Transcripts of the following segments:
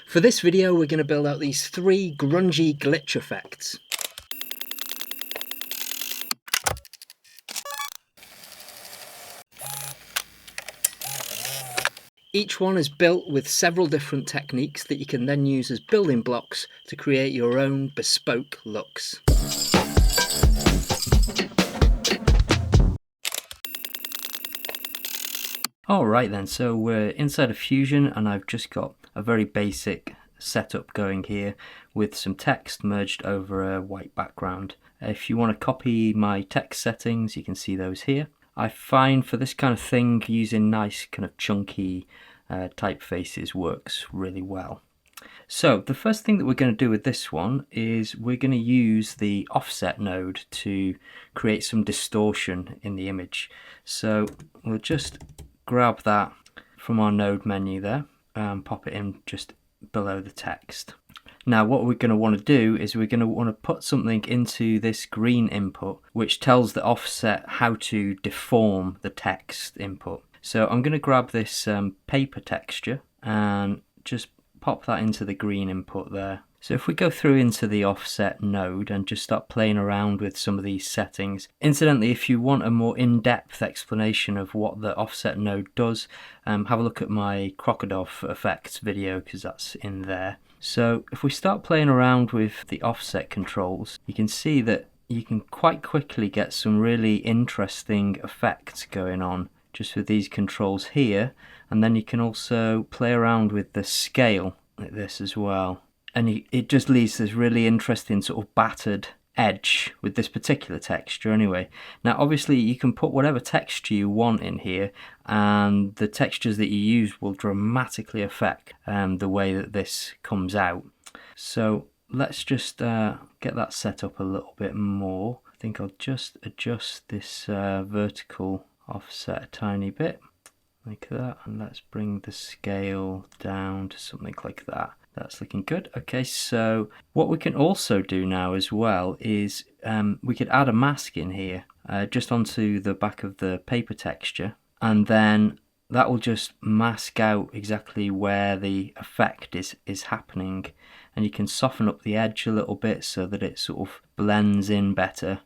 For this video, we're going to build out these three grungy glitch effects. Each one is built with several different techniques that you can then use as building blocks to create your own bespoke looks. Alright then, so we're inside of Fusion and I've just got a very basic setup going here with some text merged over a white background. If you want to copy my text settings, you can see those here. I find for this kind of thing using nice kind of chunky typefaces works really well. So the first thing that we're going to do with this one is we're going to use the offset node to create some distortion in the image. So we'll just grab that from our node menu there and pop it in just below the text. Now what we're going to want to do is we're going to want to put something into this green input which tells the offset how to deform the text input. So I'm going to grab this paper texture and just pop that into the green input there. So if we go through into the offset node and just start playing around with some of these settings. Incidentally, if you want a more in-depth explanation of what the offset node does, have a look at my crocodile effects video because that's in there. So if we start playing around with the offset controls, you can see that you can quite quickly get some really interesting effects going on just with these controls here, and then you can also play around with the scale like this as well. And it just leaves this really interesting sort of battered edge with this particular texture anyway. Now obviously you can put whatever texture you want in here and the textures that you use will dramatically affect the way that this comes out. So let's just get that set up a little bit more. I think I'll just adjust this vertical offset a tiny bit like that, and let's bring the scale down to something like that. That's looking good. Okay, so what we can also do now as well is we could add a mask in here just onto the back of the paper texture, and then that will just mask out exactly where the effect is happening, and you can soften up the edge a little bit so that it sort of blends in better.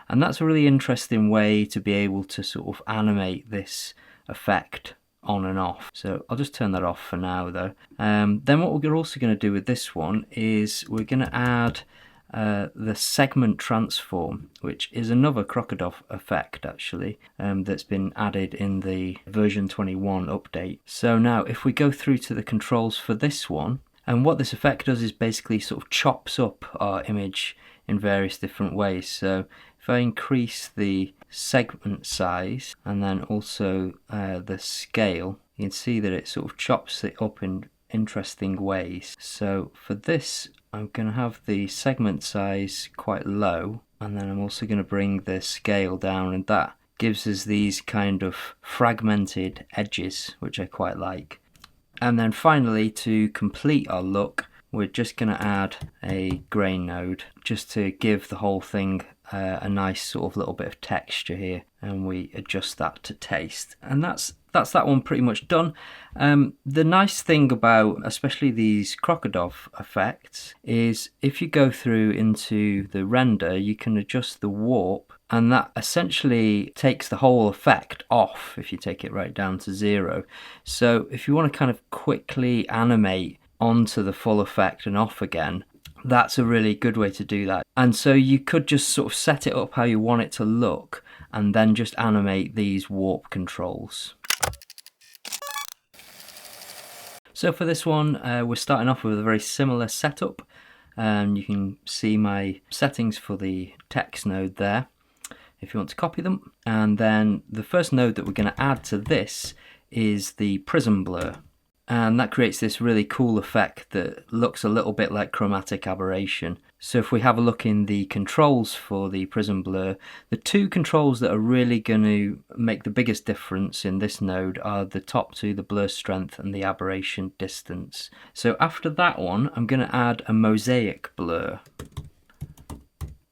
And that's a really interesting way to be able to sort of animate this effect on and off. So I'll just turn that off for now though. Then what we're also going to do with this one is we're going to add the segment transform, which is another crocodile effect actually that's been added in the version 21 update. So now if we go through to the controls for this one, and what this effect does is basically sort of chops up our image in various different ways. So if I increase the segment size and then also the scale, you can see that it sort of chops it up in interesting ways. So for this I'm going to have the segment size quite low, and then I'm also going to bring the scale down, and that gives us these kind of fragmented edges which I quite like. And then finally, to complete our look, we're just going to add a grain node just to give the whole thing a nice sort of little bit of texture here, and we adjust that to taste. And that's that one pretty much done. The nice thing about especially these crocodile effects is if you go through into the render, you can adjust the warp, and that essentially takes the whole effect off if you take it right down to 0. So if you want to kind of quickly animate onto the full effect and off again, that's a really good way to do that. And so you could just sort of set it up how you want it to look and then just animate these warp controls. So for this one, we're starting off with a very similar setup. You can see my settings for the text node there if you want to copy them. And then the first node that we're going to add to this is the prism blur. And that creates this really cool effect that looks a little bit like chromatic aberration. So if we have a look in the controls for the prism blur, the two controls that are really going to make the biggest difference in this node are the top two, the blur strength and the aberration distance. So after that one, I'm going to add a mosaic blur.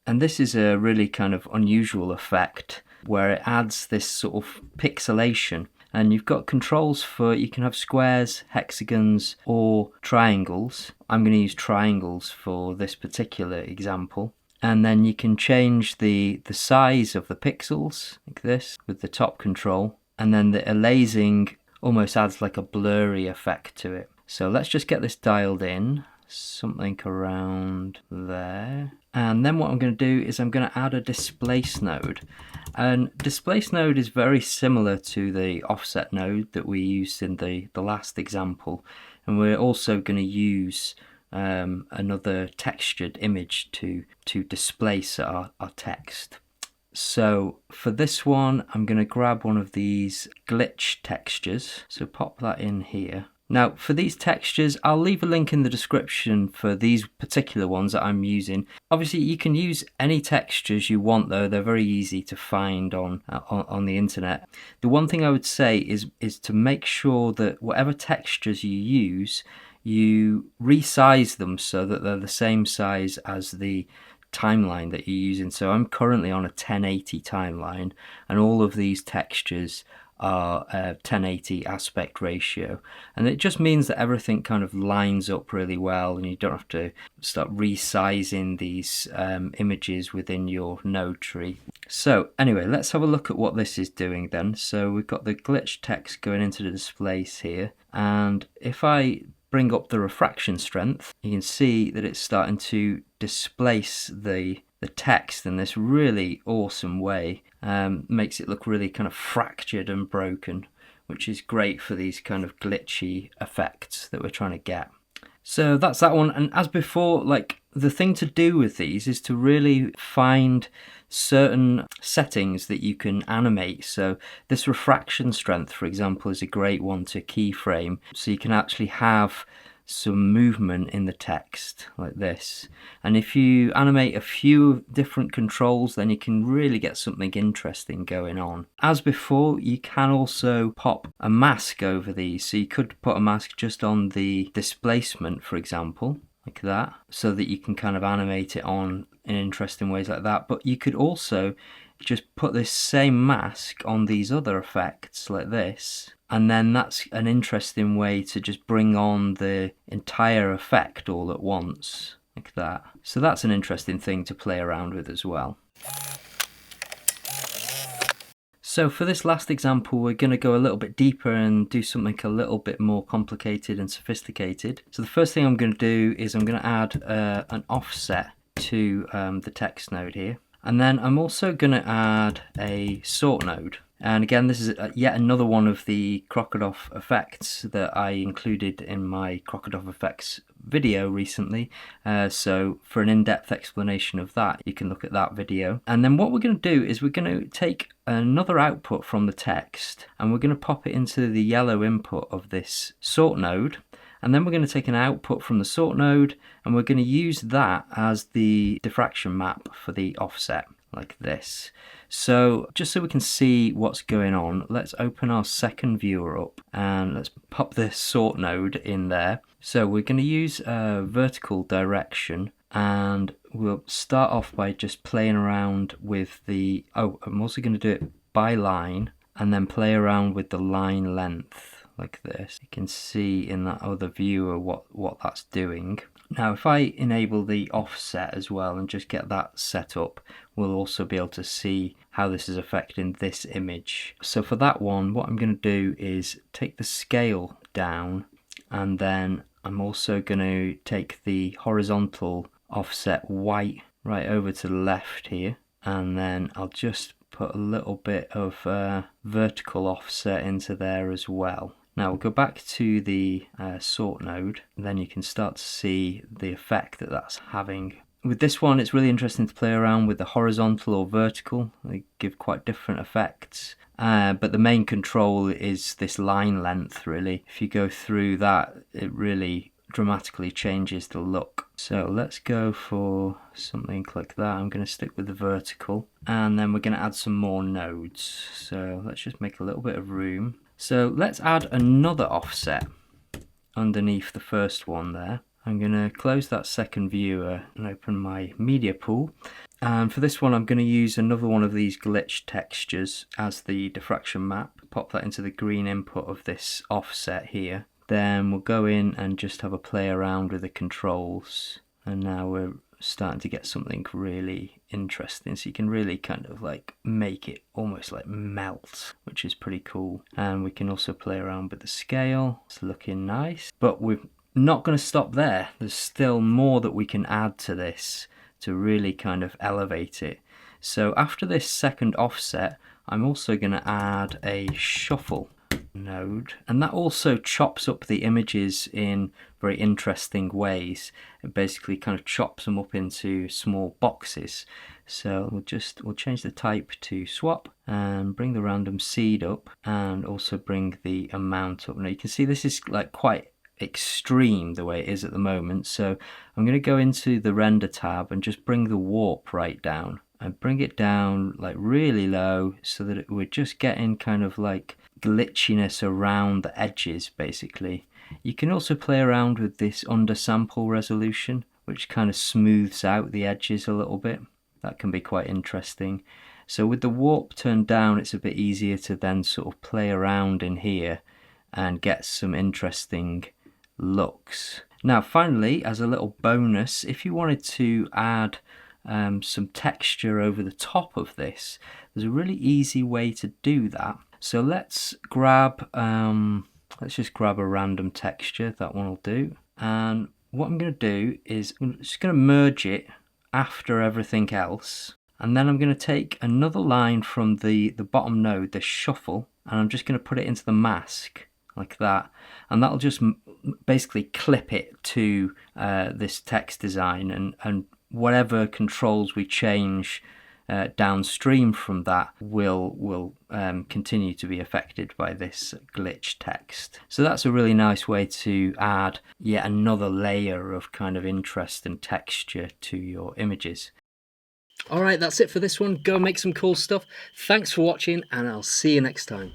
And this is a really kind of unusual effect where it adds this sort of pixelation. and you've got controls for, you can have squares, hexagons, or triangles. I'm going to use triangles for this particular example. And then you can change the size of the pixels, like this, with the top control. And then the aliasing almost adds like a blurry effect to it. So let's just get this dialed in, something around there. And then what I'm going to do is I'm going to add a displace node. And displace node is very similar to the offset node that we used in the last example. And we're also going to use another textured image to displace our text. So for this one, I'm going to grab one of these glitch textures. So pop that in here. Now for these textures, I'll leave a link in the description for these particular ones that I'm using. Obviously you can use any textures you want though, they're very easy to find on the internet. The one thing I would say is to make sure that whatever textures you use, you resize them so that they're the same size as the timeline that you're using. So I'm currently on a 1080 timeline and all of these textures are 1080 aspect ratio, and it just means that everything kind of lines up really well and you don't have to start resizing these images within your node tree. So anyway, let's have a look at what this is doing then. So we've got the glitch text going into the displace here, and if I bring up the refraction strength, you can see that it's starting to displace the text in this really awesome way. Makes it look really kind of fractured and broken, which is great for these kind of glitchy effects that we're trying to get. So that's that one. And as before, like, the thing to do with these is to really find certain settings that you can animate. So this refraction strength, for example, is a great one to keyframe, so you can actually have some movement in the text like this. And if you animate a few different controls, then you can really get something interesting going on. As before, you can also pop a mask over these. So you could put a mask just on the displacement, for example, like that, so that you can kind of animate it on in interesting ways like that. But you could also just put this same mask on these other effects like this, and then that's an interesting way to just bring on the entire effect all at once, like that. So that's an interesting thing to play around with as well. So for this last example, we're going to go a little bit deeper and do something a little bit more complicated and sophisticated. So the first thing I'm going to do is I'm going to add an offset to the text node here. And then I'm also going to add a sort node. And again, this is yet another one of the Krokodov effects that I included in my Krokodov effects video recently. So for an in-depth explanation of that, you can look at that video. And then what we're going to do is we're going to take another output from the text and we're going to pop it into the yellow input of this sort node. And then we're going to take an output from the sort node and we're going to use that as the diffraction map for the offset, like this. So just so we can see what's going on, let's open our second viewer up and let's pop this sort node in there. So we're going to use a vertical direction and we'll start off by just playing around with the, I'm also going to do it by line and then play around with the line length. Like this. You can see in that other viewer what that's doing. Now if I enable the offset as well and just get that set up, we'll also be able to see how this is affecting this image. So for that one, what I'm going to do is take the scale down, and then I'm also going to take the horizontal offset white right over to the left here, and then I'll just put a little bit of vertical offset into there as well. Now we'll go back to the sort node, and then you can start to see the effect that that's having. With this one, it's really interesting to play around with the horizontal or vertical. They give quite different effects. But the main control is this line length, really. If you go through that, it really dramatically changes the look. So let's go for something like that. I'm going to stick with the vertical. And then we're going to add some more nodes. So let's just make a little bit of room. So let's add another offset underneath the first one there. I'm going to close that second viewer and open my media pool. And for this one, I'm going to use another one of these glitch textures as the diffraction map. Pop that into the green input of this offset here. Then we'll go in and just have a play around with the controls. And now we're starting to get something really interesting. So you can really kind of like make it almost like melt, which is pretty cool. And we can also play around with the scale. It's looking nice. But we're not going to stop there. There's still more that we can add to this to really kind of elevate it. So after this second offset, I'm also going to add a shuffle node, and that also chops up the images in very interesting ways. It basically kind of chops them up into small boxes. So we'll change the type to swap and bring the random seed up, and also bring the amount up. Now you can see this is like quite extreme the way it is at the moment, so I'm going to go into the render tab and just bring the warp right down and bring it down like really low, so that we're just getting kind of like glitchiness around the edges basically. You can also play around with this undersample resolution, which kind of smooths out the edges a little bit. That can be quite interesting. So with the warp turned down, it's a bit easier to then sort of play around in here and get some interesting looks. Now finally, as a little bonus, if you wanted to add some texture over the top of this, there's a really easy way to do that. So let's just grab a random texture. That one will do. And what I'm going to do is I'm just going to merge it after everything else, and then I'm going to take another line from the bottom node, the shuffle, and I'm just going to put it into the mask like that, and that'll just basically clip it to this text design, and whatever controls we change downstream from that will continue to be affected by this glitch text. So that's a really nice way to add yet another layer of kind of interest and texture to your images. Alright, that's it for this one. Go and make some cool stuff. Thanks for watching, and I'll see you next time.